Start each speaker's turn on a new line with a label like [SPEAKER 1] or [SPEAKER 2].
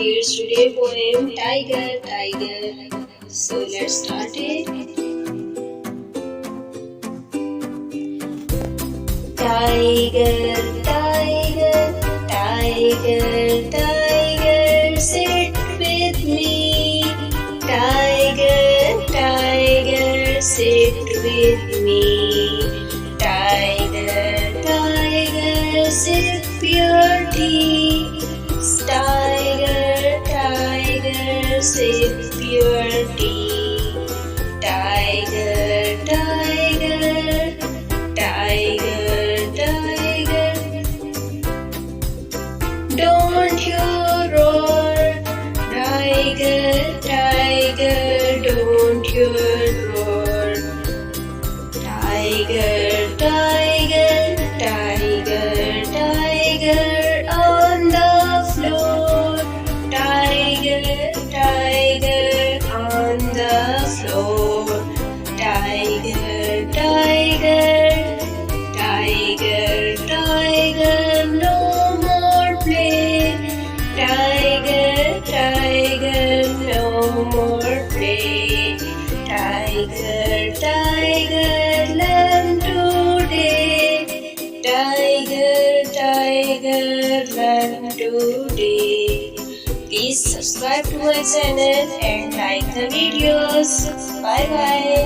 [SPEAKER 1] Here's today poem Tiger, Tiger. So let's start it. Tiger, tiger, tiger, tiger, sit with me. Tiger, tiger, sit with me. Tiger, tiger, sip your tea. Tiger, tiger, sip your tea. Tiger, tiger, tiger, tiger, don't you roar. Tiger, tiger, don't you roar. Tiger, tiger, tiger, tiger, on the floor. Tiger, tiger, on the floor. Tiger, tiger, tiger, tiger, no more play. Tiger, tiger, no more play. Tiger, tiger, learn today. Tiger, tiger, learn today. Please subscribe to my channel and like the videos. Bye bye.